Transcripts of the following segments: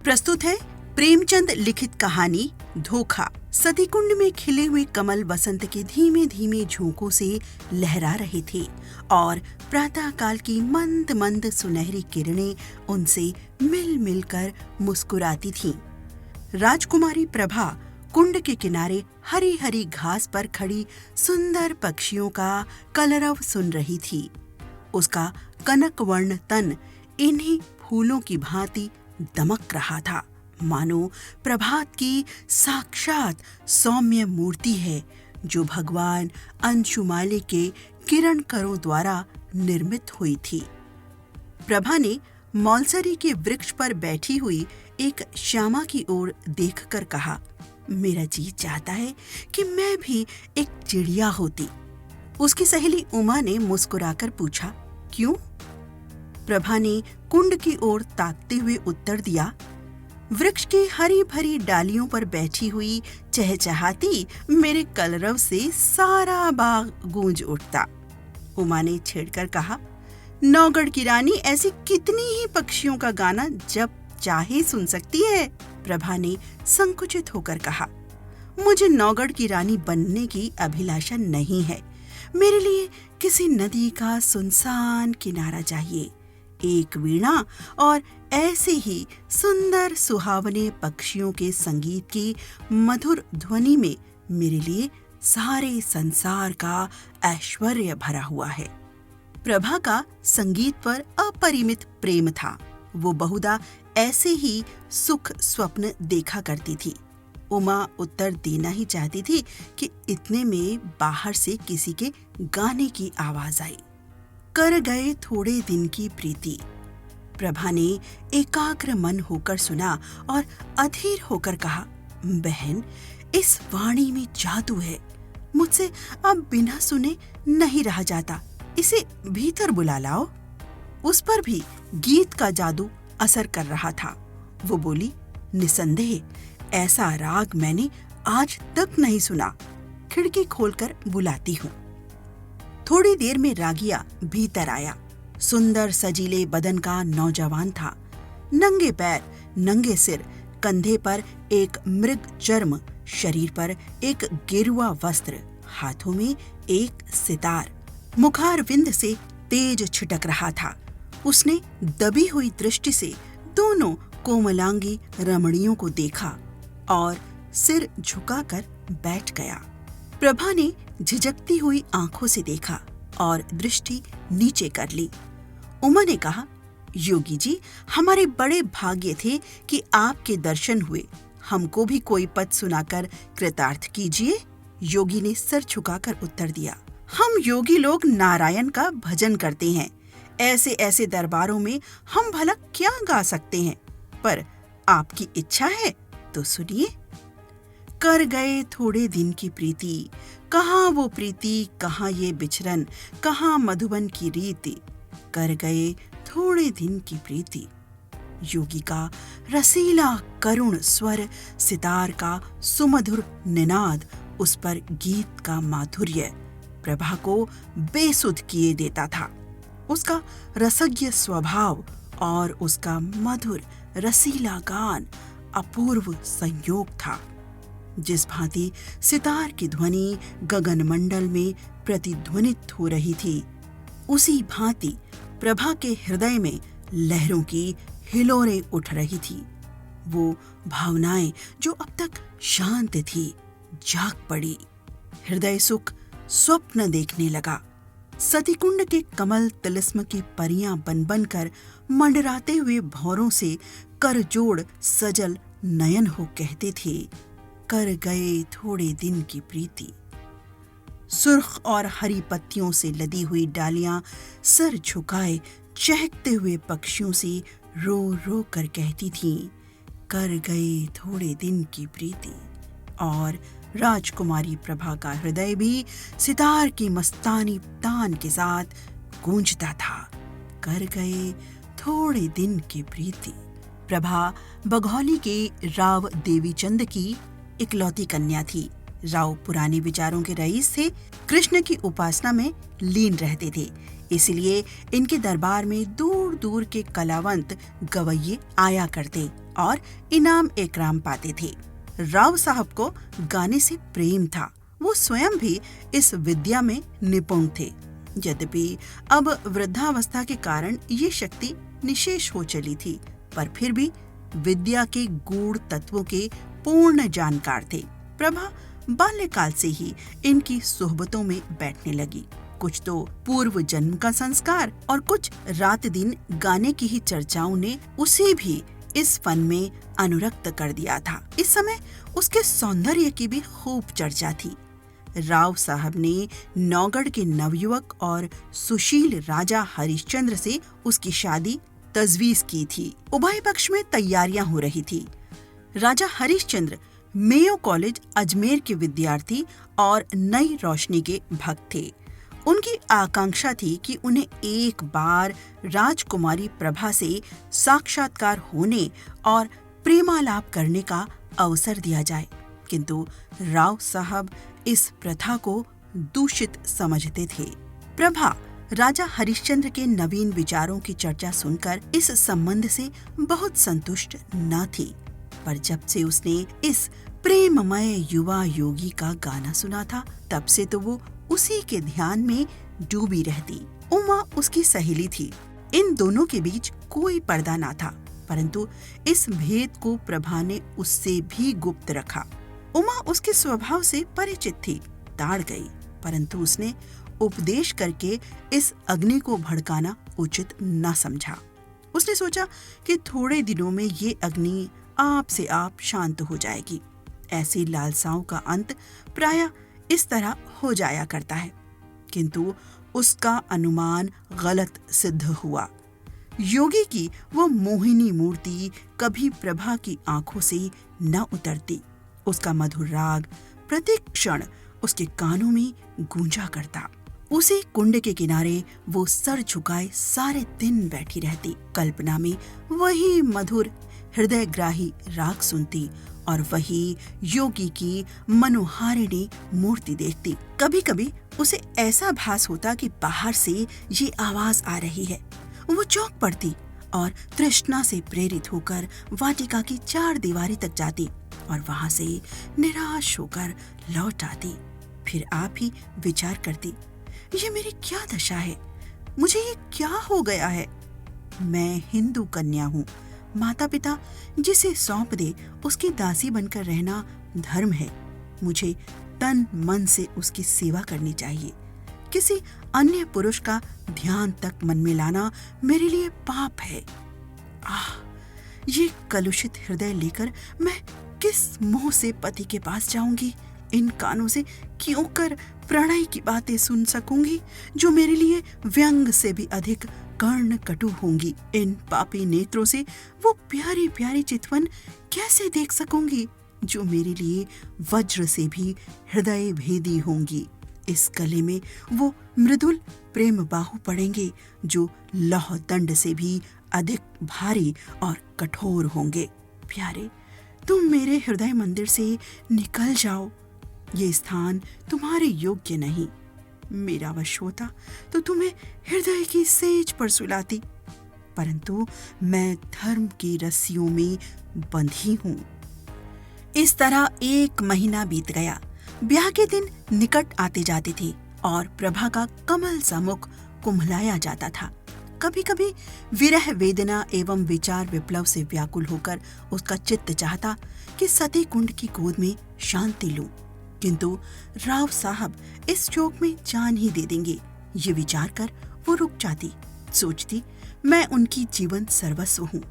प्रस्तुत है प्रेमचंद लिखित कहानी धोखा। सती कुंड में खिले हुए कमल वसंत के धीमे धीमे झोंकों से लहरा रहे थे और प्रातः काल की मंद मंद सुनहरी किरणें उनसे मिल मिलकर मुस्कुराती थीं। राजकुमारी प्रभा कुंड के किनारे हरी हरी घास पर खड़ी सुंदर पक्षियों का कलरव सुन रही थी। उसका कनक वर्ण तन इन्हीं फूलों की भांति दमक रहा था, मानो प्रभात की साक्षात सौम्य मूर्ति है जो भगवान अंशुमाले के किरण करों द्वारा निर्मित हुई थी। प्रभा ने मौलसरी के वृक्ष पर बैठी हुई एक श्यामा की ओर देखकर कहा, मेरा जी चाहता है कि मैं भी एक चिड़िया होती। उसकी सहेली उमा ने मुस्कुराकर पूछा, क्यों? प्रभा ने कुंड की ओर ताकते हुए उत्तर दिया, वृक्ष की हरी भरी डालियों पर बैठी हुई चहचहाती मेरे कलरव से सारा बाग गूंज उठता। उमा ने छेड़कर कहा, नौगढ़ की रानी ऐसी कितनी ही पक्षियों का गाना जब चाहे सुन सकती है। प्रभा ने संकुचित होकर कहा, मुझे नौगढ़ की रानी बनने की अभिलाषा नहीं है। मेरे लिए किसी नदी का सुनसान किनारा चाहिए, एक वीणा और ऐसे ही सुंदर सुहावने पक्षियों के संगीत की मधुर ध्वनि में मेरे लिए सारे संसार का ऐश्वर्य भरा हुआ है। प्रभा का संगीत पर अपरिमित प्रेम था। वो बहुधा ऐसे ही सुख स्वप्न देखा करती थी। उमा उत्तर देना ही चाहती थी कि इतने में बाहर से किसी के गाने की आवाज आई। कर गए थोड़े दिन की प्रीति। प्रभा ने एकाग्र मन होकर सुना और अधीर होकर कहा, बहन, इस वाणी में जादू है। मुझसे अब बिना सुने नहीं रहा जाता। इसे भीतर बुला लाओ। उस पर भी गीत का जादू असर कर रहा था। वो बोली, निसंदेह ऐसा राग मैंने आज तक नहीं सुना। खिड़की खोलकर बुलाती हूँ। थोड़ी देर में रागिया भीतर आया। सुंदर सजीले बदन का नौजवान था। नंगे पैर, नंगे सिर, कंधे पर एक मृग चर्म, शरीर पर एक गेरुआ वस्त्र, हाथों में एक सितार, मुखारविंद से तेज छिटक रहा था। उसने दबी हुई दृष्टि से दोनों कोमलांगी रमणियों को देखा और सिर झुकाकर बैठ गया। प्रभा ने झिझकती हुई आंखों से देखा और दृष्टि नीचे कर ली। उमा ने कहा, योगी जी, हमारे बड़े भाग्य थे कि आपके दर्शन हुए। हमको भी कोई पद सुनाकर कृतार्थ कीजिए। योगी ने सर झुकाकर उत्तर दिया, हम योगी लोग नारायण का भजन करते हैं। ऐसे ऐसे दरबारों में हम भला क्या गा सकते हैं, पर आपकी इच्छा है तो सुनिए। कर गए थोड़े दिन की प्रीति, कहाँ वो प्रीति, कहाँ ये बिछरन, कहाँ मधुबन की रीति। कर गए थोड़े दिन की प्रीति। योगी का रसीला करुण स्वर, सितार का सुमधुर निनाद, उस पर गीत का माधुर्य प्रभा को बेसुध किए देता था। उसका रसज्ञ स्वभाव और उसका मधुर रसीला गान अपूर्व संयोग था। जिस भांति सितार की ध्वनि गगन मंडल में प्रतिध्वनित हो रही थी, उसी भांति प्रभा के हृदय में लहरों की हिलोरें उठ रही थी। वो भावनाएं जो अब तक शांत थी, जाग पड़ी। हृदय सुख स्वप्न देखने लगा। सतीकुंड के कमल तिलिस्म की परियां बन बनकर मंडराते हुए भौरों से करजोड़ सजल नयन हो कहते थे, कर गए थोड़े दिन की प्रीति। सुर्ख और हरी पत्तियों से लदी हुई डालियां सर झुकाए चहकते हुए पक्षियों से रो रो कर कहती थीं, कर गए थोड़े दिन की प्रीति। और राजकुमारी प्रभा का हृदय भी सितार की मस्तानी तान के साथ गूंजता था, कर गए थोड़े दिन की प्रीति। प्रभा बघौली के राव देवीचंद की इकलौती कन्या थी। राव पुराने विचारों के रईस थे, कृष्ण की उपासना में लीन रहते थे। इसलिए इनके दरबार में दूर दूर दूर के कलावंत गवैये आया करते और इनाम इकराम पाते थे। राव साहब को गाने से प्रेम था। वो स्वयं भी इस विद्या में निपुण थे। यद्यपि अब वृद्धावस्था के कारण ये शक्ति निशेष हो चली थी, पर फिर भी विद्या के गूढ़ तत्वों के पूर्ण जानकार थे। प्रभा बाल्यकाल से ही इनकी सोहबतों में बैठने लगी। कुछ तो पूर्व जन्म का संस्कार और कुछ रात दिन गाने की ही चर्चाओं ने उसे भी इस फन में अनुरक्त कर दिया था। इस समय उसके सौंदर्य की भी खूब चर्चा थी। राव साहब ने नौगढ़ के नवयुवक और सुशील राजा हरिश्चंद्र से उसकी शादी तजवीज की थी। उभय पक्ष में तैयारियां हो रही थी। राजा हरिश्चंद्र मेयो कॉलेज अजमेर के विद्यार्थी और नई रोशनी के भक्त थे। उनकी आकांक्षा थी कि उन्हें एक बार राजकुमारी प्रभा से साक्षात्कार होने और प्रेमालाप करने का अवसर दिया जाए, किंतु राव साहब इस प्रथा को दूषित समझते थे। प्रभा राजा हरिश्चंद्र के नवीन विचारों की चर्चा सुनकर इस संबंध से बहुत संतुष्ट न थी, पर जब से उसने इस प्रेममय युवा योगी का गाना सुना था, तब से तो वो उसी के ध्यान में डूबी रहती। उमा उसकी सहेली थी। इन दोनों के बीच कोई पर्दा ना था, परंतु इस भेद को प्रभा ने उससे भी गुप्त रखा। उमा उसके स्वभाव से परिचित थी, ताड़ गई, परंतु उसने उपदेश करके इस अग्नि को भड़काना उचित न समझा। उसने सोचा कि थोड़े दिनों में ये अग्नि आप से आप शांत हो जाएगी। ऐसी लालसाओं का अंत प्रायः इस तरह हो जाया करता है, किंतु उसका अनुमान गलत सिद्ध हुआ। योगी की वो मोहिनी मूर्ति कभी प्रभा की आंखों से न उतरती। उसका मधुर राग प्रत्येक क्षण उसके कानों में गूंजा करता। उसी कुंड के किनारे वो सर झुकाए सारे दिन बैठी रहती। कल्पना में वही मधुर हृदयग्राही राग सुनती और वही योगी की मनोहारिणी मूर्ति देखती। कभी कभी उसे ऐसा भास होता कि बाहर से ये आवाज आ रही है। वो चौंक पड़ती और तृष्णा से प्रेरित होकर वाटिका की 4 दीवारी तक जाती और वहां से निराश होकर लौट आती। फिर आप ही विचार करती, ये मेरी क्या दशा है? मुझे ये क्या हो गया है? मैं हिंदू कन्या हूँ। माता पिता जिसे सौंप दे उसकी दासी बनकर रहना धर्म है। मुझे तन मन से उसकी सेवा करनी चाहिए। किसी अन्य पुरुष का ध्यान तक मन में लाना मेरे लिए पाप है। ये कलुषित हृदय लेकर मैं किस मुंह से पति के पास जाऊंगी? इन कानों से क्यों कर प्रणय की बातें सुन सकूंगी जो मेरे लिए व्यंग से भी अधिक कर्ण कटु होंगी? इन पापी नेत्रों से वो प्यारी प्यारी चितवन कैसे देख सकूंगी जो मेरे लिए वज्र से भी हृदय भेदी होंगी? इस गले में वो मृदुल प्रेम बाहु पड़ेंगे जो लौह दंड से भी अधिक भारी और कठोर होंगे। प्यारे, तुम मेरे हृदय मंदिर से निकल जाओ। ये स्थान तुम्हारे योग्य नहीं। मेरा वश होता तो तुम्हें हृदय की सेज पर सुलाती, परंतु मैं धर्म की रस्सियों में बंधी हूँ। इस तरह 1 महीना बीत गया। ब्याह के दिन निकट आते जाते थे और प्रभा का कमल सा मुख कुम्हलाया जाता था। कभी कभी विरह वेदना एवं विचार विप्लव से व्याकुल होकर उसका चित्त चाहता कि सती कुंड की गोद में शांति लूं, किंतु राव साहब इस शोक में जान ही दे देंगे। ये विचार कर वो रुक जाती। सोचती, मैं उनकी जीवन सर्वस्व हूँ।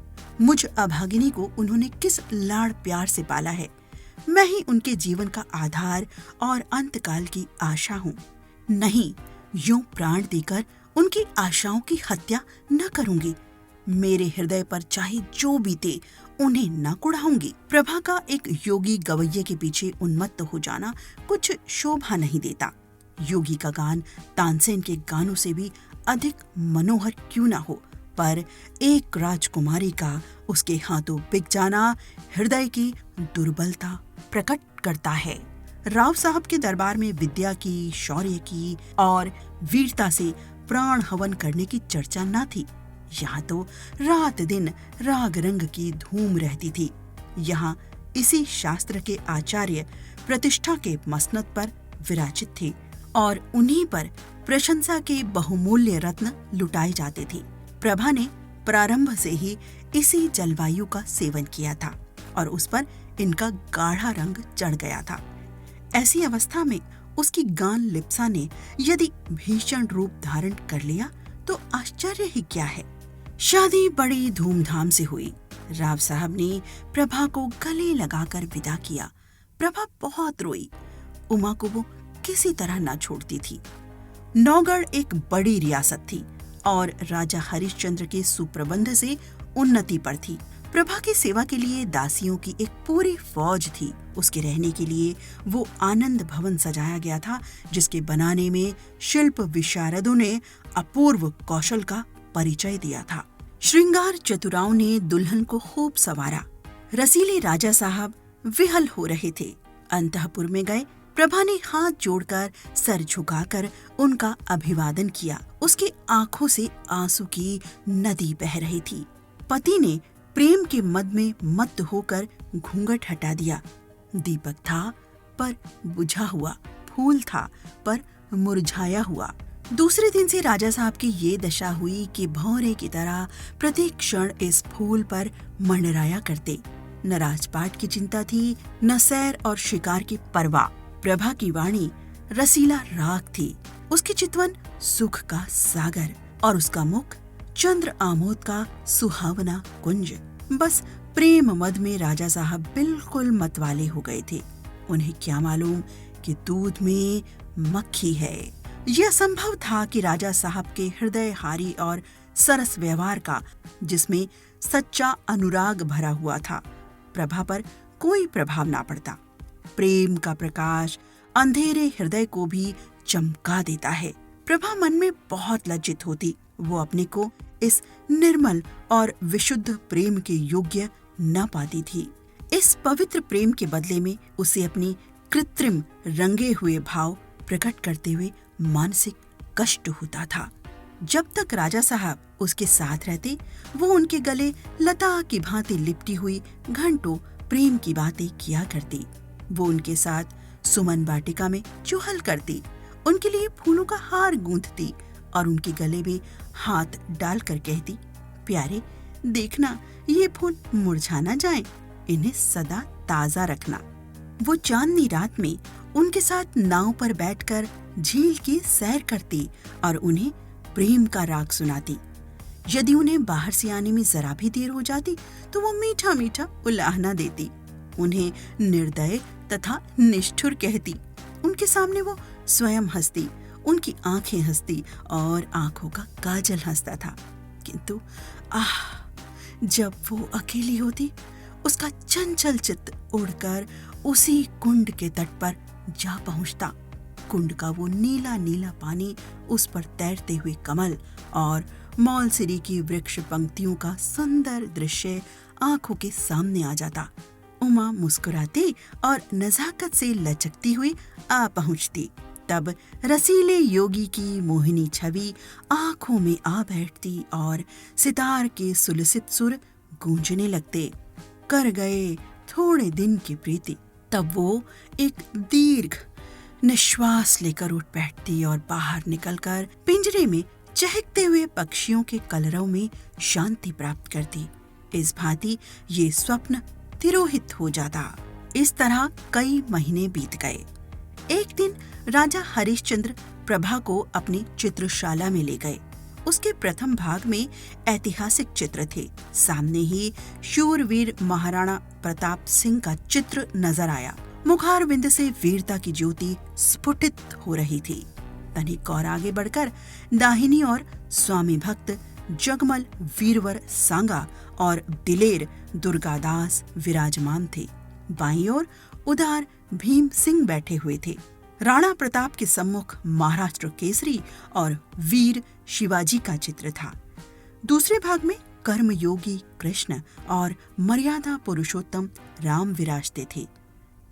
मुझ अभागिनी को उन्होंने किस लाड़ प्यार से पाला है। मैं ही उनके जीवन का आधार और अंतकाल की आशा हूँ। नहीं, यूं प्राण देकर उनकी आशाओं की हत्या न करूंगी। मेरे हृदय पर चाहे जो बीते उन्हें न कुढ़ाऊंगी। प्रभा का एक योगी गवैये के पीछे उन्मत्त हो जाना कुछ शोभा नहीं देता। योगी का गान तानसेन के गानों से भी अधिक मनोहर क्यों न हो, पर एक राजकुमारी का उसके हाथों बिक जाना हृदय की दुर्बलता प्रकट करता है। राव साहब के दरबार में विद्या की, शौर्य की और वीरता से प्राण हवन करने की चर्चा न थी। यहाँ तो रात दिन राग रंग की धूम रहती थी। यहाँ इसी शास्त्र के आचार्य प्रतिष्ठा के मसनद पर विराजित थे और उन्हीं पर प्रशंसा के बहुमूल्य रत्न लुटाए जाते थे। प्रभा ने प्रारंभ से ही इसी जलवायु का सेवन किया था और उस पर इनका गाढ़ा रंग चढ़ गया था। ऐसी अवस्था में उसकी गान लिप्सा ने यदि भीषण रूप धारण कर लिया तो आश्चर्य ही क्या है। शादी बड़ी धूमधाम से हुई। राव साहब ने प्रभा को गले लगाकर विदा किया। प्रभा बहुत रोई। उमा को वो किसी तरह ना छोड़ती थी। नौगढ़ एक बड़ी रियासत थी और राजा हरिश्चंद्र के सुप्रबंध से उन्नति पर थी। प्रभा की सेवा के लिए दासियों की एक पूरी फौज थी। उसके रहने के लिए वो आनंद भवन सजाया गया था, जिसके बनाने में शिल्प विशारदों ने अपूर्व कौशल का परिचय दिया था। श्रृंगार चतुराओं ने दुल्हन को खूब संवारा। रसीले राजा साहब विहल हो रहे थे। अंतःपुर में गए। प्रभा ने हाथ जोड़कर सर झुकाकर उनका अभिवादन किया। उसकी आंखों से आंसू की नदी बह रही थी। पति ने प्रेम के मद में मत्त होकर घूंघट हटा दिया। दीपक था पर बुझा हुआ, फूल था पर मुरझाया हुआ। दूसरे दिन से राजा साहब की ये दशा हुई कि भौरे की तरह प्रत्येक क्षण इस फूल पर मंडराया करते। न राजपाट की चिंता थी, न सैर और शिकार की परवाह। प्रभा की वाणी रसीला राग थी, उसकी चितवन सुख का सागर और उसका मुख चंद्र आमोद का सुहावना कुंज। बस प्रेम मद में राजा साहब बिल्कुल मतवाले हो गए थे। उन्हें क्या मालूम कि दूध में मक्खी है। यह संभव था कि राजा साहब के हृदय हारी और सरस व्यवहार का, जिसमें सच्चा अनुराग भरा हुआ था, प्रभा पर कोई प्रभाव ना पड़ता। प्रेम का प्रकाश अंधेरे हृदय को भी चमका देता है। प्रभा मन में बहुत लज्जित होती। वो अपने को इस निर्मल और विशुद्ध प्रेम के योग्य न पाती थी। इस पवित्र प्रेम के बदले में उसे अपनी कृत्रिम रंगे हुए भाव प्रकट करते हुए मानसिक कष्ट होता था। जब तक राजा साहब उसके साथ रहते, वो उनके गले लता की भांति लिपटी हुई घंटों प्रेम की बातें किया करती। वो उनके साथ सुमन वाटिका में चुहल करती, उनके लिए फूलों का हार गूंथती और उनके गले में हाथ डालकर कहती, प्यारे देखना ये फूल मुरझा ना जाएं, इन्हें सदा ताजा रखना। वो चांदनी रात में उनके साथ नाव पर बैठकर झील की सैर करती और उन्हें प्रेम का राग सुनाती। यदि उन्हें बाहर से आने में जरा भी देर हो जाती तो वो मीठा मीठा उलाहना देती, उन्हें निर्दय तथा निष्ठुर कहती। उनके सामने वो स्वयं हंसती, उनकी आंखें हंसती और आंखों का काजल हंसता था। किंतु जब वो अकेली होती, उसका चंचल चित्त उड़कर उसी कुंड के तट पर जा पहुंचता। कुंड का वो नीला नीला पानी, उस पर तैरते हुए कमल और मौलसिरी की वृक्ष पंक्तियों का सुंदर दृश्य आंखों के सामने आ जाता। उमा मुस्कुराती और नजाकत से लचकती हुई आ पहुंचती। तब रसीले योगी की मोहिनी छवि आंखों में आ बैठती और सितार के सुलसित सुर गूंजने लगते। कर गए थोड़े दिन की प्रीति। तब वो एक दीर्घ निश्वास लेकर उठ बैठती और बाहर निकलकर पिंजरे में चहकते हुए पक्षियों के कलरव में शांति प्राप्त करती। इस भांति ये स्वप्न तिरोहित हो जाता। इस तरह कई महीने बीत गए। एक दिन राजा हरिश्चंद्र प्रभा को अपनी चित्रशाला में ले गए। उसके प्रथम भाग में ऐतिहासिक चित्र थे। सामने ही शूरवीर महाराणा प्रताप सिंह का चित्र नजर आया। मुखारविंद से वीरता की ज्योति स्फुटित हो रही थी। तनिक और आगे बढ़कर दाहिनी और स्वामी भक्त जगमल वीरवर सांगा और दिलेर दुर्गादास विराजमान थे। बाईं ओर उदार भीम सिंह बैठे हुए थे। राणा प्रताप के सम्मुख महाराष्ट्र केसरी और वीर शिवाजी का चित्र था। दूसरे भाग में कर्मयोगी कृष्ण और मर्यादा पुरुषोत्तम राम विराजते थे।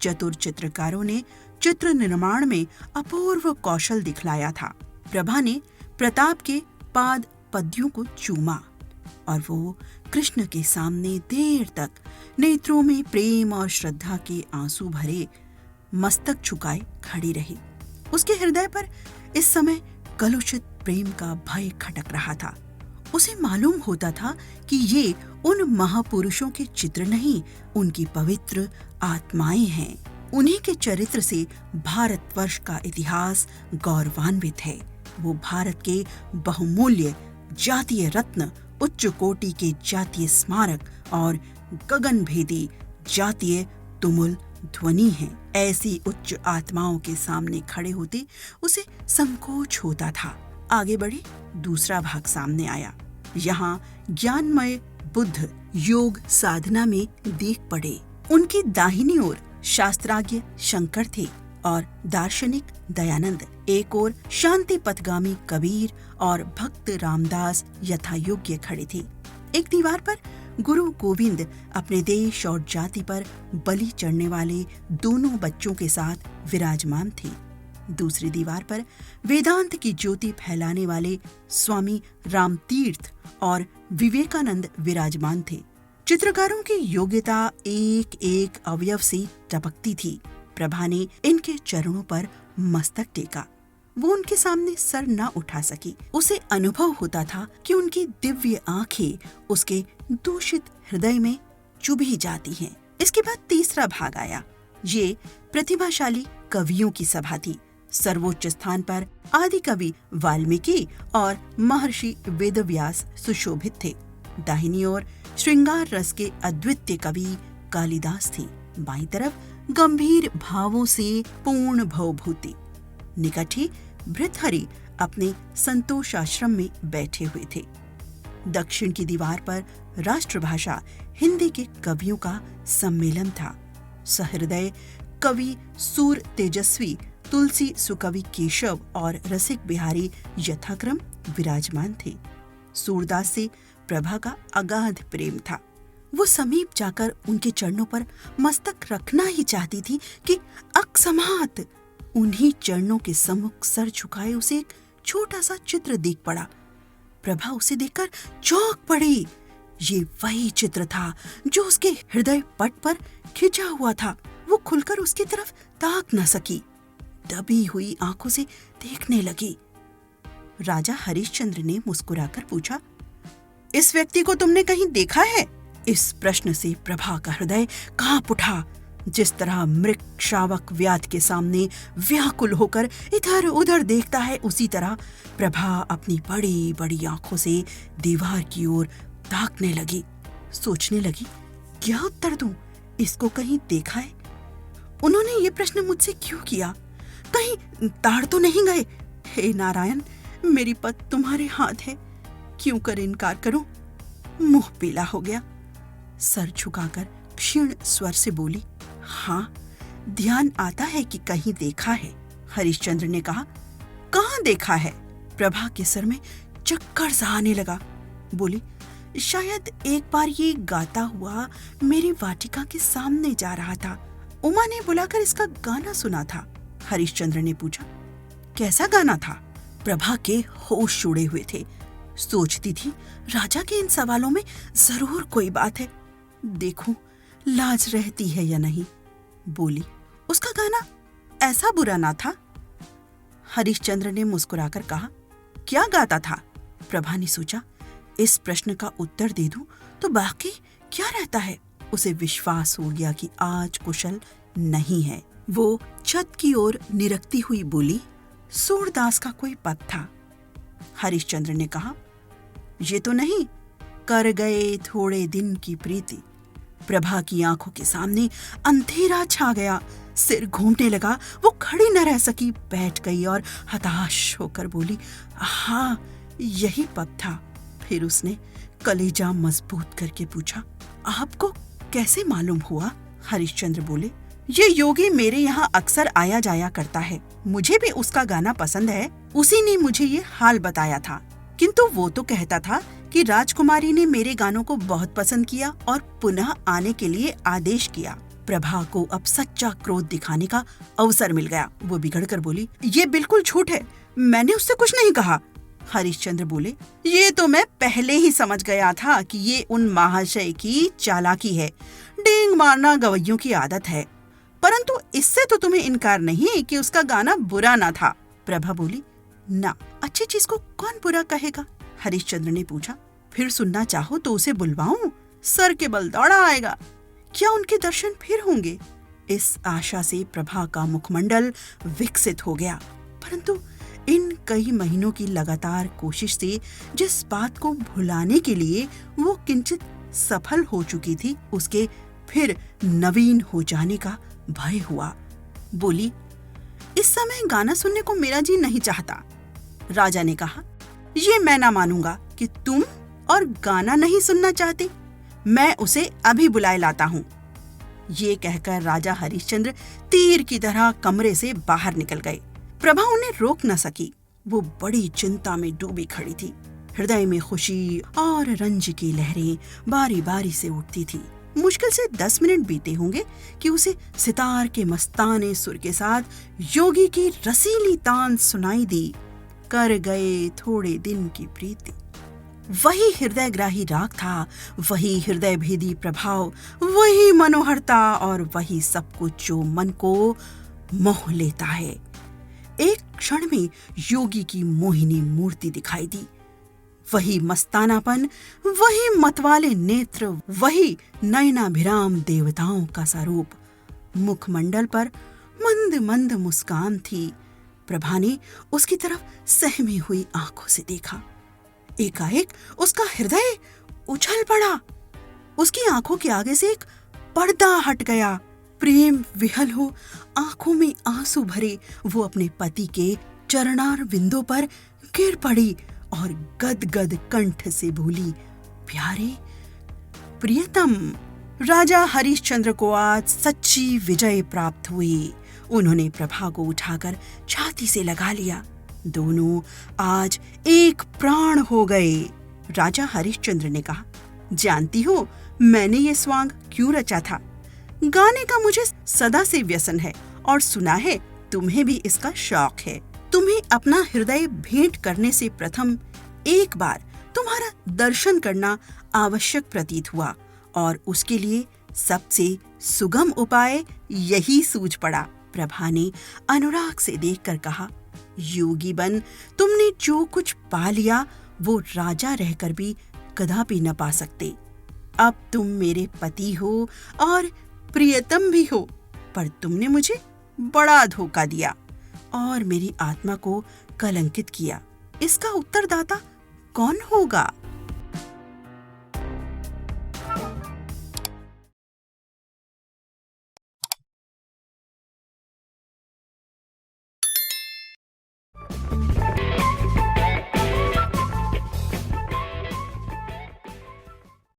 चतुर चित्रकारों ने चित्र निर्माण में अपूर्व कौशल दिखलाया था। प्रभा ने प्रताप के पाद पद्यों को चूमा। और वो कृष्ण के सामने देर तक नेत्रों में प्रेम और श्रद्धा के आंसू भरे मस्तक झुकाए खड़ी रही। उसके हृदय पर इस समय कलुषित प्रेम का भय खटक रहा था। उसे मालूम होता था कि ये उन महापुरुषों के चित्र नहीं, उनकी पवित्र आत्माएं हैं। उन्हीं के चरित्र से भारतवर्ष का इतिहास गौरवान्वित है। वो भारत के बहुमूल्य जातीय रत्न, उच्च कोटि के जातीय स्मारक और गगनभेदी जातीय तुमुल ध्वनि है। ऐसी उच्च आत्माओं के सामने खड़े होते उसे संकोच होता था। आगे बढ़े, दूसरा भाग सामने आया। यहाँ ज्ञानमय बुद्ध योग साधना में देख पड़े। उनकी दाहिनी ओर शास्त्राज्ञ शंकर थे और दार्शनिक दयानंद, एक ओर शांति पथगामी कबीर और भक्त रामदास यथायोग्य खड़े थे। एक दीवार पर गुरु गोविंद अपने देश और जाति पर बलि चढ़ने वाले दोनों बच्चों के साथ विराजमान थे। दूसरी दीवार पर वेदांत की ज्योति फैलाने वाले स्वामी रामतीर्थ और विवेकानंद विराजमान थे। चित्रकारों की योग्यता एक एक अवयव से टपकती थी। प्रभा ने इनके चरणों पर मस्तक टेका। वो उनके सामने सर न उठा सकी। उसे अनुभव होता था कि उनकी दिव्य आंखें उसके दूषित हृदय में चुभी जाती हैं। इसके बाद तीसरा भाग आया। ये प्रतिभाशाली कवियों की सभा थी। सर्वोच्च स्थान पर आदि कवि वाल्मीकि और महर्षि वेदव्यास सुशोभित थे। दाहिनी ओर श्रृंगार रस के अद्वितीय कवि कालिदास थे। बाईं तरफ गंभीर भावों से पूर्ण भवभूति। निकट ही भृतहरि अपने संतोषाश्रम में बैठे हुए थे। दक्षिण की दीवार पर राष्ट्रभाषा हिंदी के कवियों का सम्मेलन था। सहृदय कवि सूर तेजस्वी, तुलसी सुकवि केशव और रसिक बिहारी यथाक्रम विराजमान थे। सूरदास से प्रभा का अगाध प्रेम था। वो समीप जाकर उनके चरणों पर मस्तक रखना ही चाहती थी कि अकस्मात उन्हीं चरणों के सम्मुख सर झुकाए उसे एक छोटा सा चित्र दिख पड़ा। प्रभा उसे देखकर चौंक पड़ी। ये वही चित्र था जो उसके हृदय पट पर खिंचा हुआ था। वो खुलकर उसकी तरफ ताक न सकी। दबी हुई आंखों से देखने लगी। राजा हरिश्चंद्र ने मुस्कुराकर पूछा, इस व्यक्ति को तुमने कहीं देखा है? इस प्रश्न से प्रभा का हृदय कांप उठा। जिस तरह मृग शावक व्याध के सामने व्याकुल होकर इधर उधर देखता है, उसी तरह प्रभा अपनी बड़ी बड़ी आंखों से दीवार की ओर ताकने लगी। सोचने लगी, क्या उत्तर दूं? इसको कहीं देखा है? उन्होंने ये प्रश्न मुझसे क्यों किया? कहीं ताड़ तो नहीं गए? हे नारायण, मेरी पत तुम्हारे हाथ है, क्यों कर इनकार करूं? मुंह पीला हो गया। सर झुकाकर क्षीण स्वर से बोली, हाँ, ध्यान आता है कि कहीं देखा है। हरिश्चंद्र ने कहा, कहाँ देखा है? प्रभा के सर में चक्कर सा आने लगा। बोली, शायद एक बार ये गाता हुआ मेरी वाटिका के सामने जा रहा था। उमा ने बुलाकर इसका गाना सुना था। हरिश्चंद्र ने पूछा, कैसा गाना था? प्रभा के होश उड़े हुए थे। सोचती थी, राजा के इन सवालों में जरूर कोई बात है। देखूं लाज रहती है या नहीं। बोली, उसका गाना ऐसा बुरा ना था। हरिश्चंद्र ने मुस्कुराकर कहा, क्या गाता था? प्रभा ने सोचा, इस प्रश्न का उत्तर दे दूं तो बाकी क्या रहता है। उसे विश्वास हो गया कि आज कुशल नहीं है। वो छत की ओर निरखती हुई बोली, सूरदास का कोई पद था। हरिश्चंद्र ने कहा, ये तो नहीं, कर गए थोड़े दिन की प्रीति। प्रभा की आंखों के सामने अंधेरा छा गया। सिर घूमने लगा। वो खड़ी न रह सकी, बैठ गई और हताश होकर बोली, हाँ, यही पद था। फिर उसने कलेजा मजबूत करके पूछा, आपको कैसे मालूम हुआ? हरिश्चंद्र बोले, ये योगी मेरे यहाँ अक्सर आया जाया करता है। मुझे भी उसका गाना पसंद है। उसी ने मुझे ये हाल बताया था। किंतु वो तो कहता था कि राजकुमारी ने मेरे गानों को बहुत पसंद किया और पुनः आने के लिए आदेश किया। प्रभा को अब सच्चा क्रोध दिखाने का अवसर मिल गया। वो बिगड़ कर बोली, ये बिल्कुल झूठ है, मैंने उससे कुछ नहीं कहा। हरिश्चंद्र बोले, ये तो मैं पहले ही समझ गया था कि ये उन महाशय की चालाकी है। डींग मारना गवैयों की आदत है। परंतु इससे तो तुम्हें इनकार नहीं कि उसका गाना बुरा ना था। प्रभा बोली, ना, अच्छी चीज को कौन बुरा कहेगा? हरिश्चंद्र ने पूछा, फिर सुनना चाहो तो उसे बुलवाऊं? सर के बल दौड़ा आएगा। क्या उनके दर्शन फिर होंगे? इस आशा से प्रभा का मुखमंडल विकसित हो गया। परंतु इन कई महीनों की लगातार कोशिश से जिस बात को भुलाने के लिए वो किंचित सफल हो चुकी थी, उसके फिर नवीन हो जाने का भय हुआ। बोली, इस समय गाना सुनने को मेरा जी नहीं चाहता। राजा ने कहा, ये मैं ना मानूंगा कि तुम और गाना नहीं सुनना चाहते। मैं उसे अभी बुलाए लाता हूँ। ये कहकर राजा हरिश्चंद्र तीर की तरह कमरे से बाहर निकल गए। प्रभा उन्हें रोक न सकी। वो बड़ी चिंता में डूबी खड़ी थी। हृदय में खुशी और रंज की लहरें बारी बारी से उठती थी। मुश्किल से 10 मिनट बीते होंगे कि उसे सितार के मस्ताने सुर के साथ योगी की रसीली तान सुनाई दी। कर गए थोड़े दिन की प्रीति। वही हृदयग्राही राग था, वही हृदय भेदी प्रभाव, वही मनोहरता और वही सब कुछ जो मन को मोह लेता है। एक क्षण में योगी की मोहिनी मूर्ति दिखाई दी। वही मस्तानापन, वही मतवाले नेत्र, वही नयनाभिराम देवताओं का स्वरूप। मुखमंडल पर मंद मंद मुस्कान थी। प्रभा ने उसकी तरफ सहमी हुई आंखों से देखा। एकाएक उसका हृदय उछल पड़ा। उसकी आंखों के आगे से एक पर्दा हट गया। प्रेम विहल हो आंखों में आंसू भरे वो अपने पति के चरणार बिंदों पर गिर पड़ी और गदगद कंठ से बोली, प्यारे प्रियतम। राजा हरिश्चंद्र को आज सच्ची विजय प्राप्त हुई। उन्होंने प्रभा को उठाकर छाती से लगा लिया। दोनों आज एक प्राण हो गए। राजा हरिश्चंद्र ने कहा, जानती हो मैंने ये स्वांग क्यों रचा था? गाने का मुझे सदा से व्यसन है और सुना है तुम्हें भी इसका शौक है। तुम्हें अपना हृदय भेंट करने से प्रथम एक बार तुम्हारा दर्शन करना आवश्यक प्रतीत हुआ और उसके लिए सबसे सुगम उपाय यही सूझ पड़ा। प्रभा ने अनुराग से देखकर कहा, योगी बन तुमने जो कुछ पा लिया वो राजा रहकर भी कदापि न पा सकते। अब तुम मेरे पति हो और प्रियतम भी हो, पर तुमने मुझे बड़ा धोखा दिया और मेरी आत्मा को कलंकित किया। इसका उत्तरदाता कौन होगा?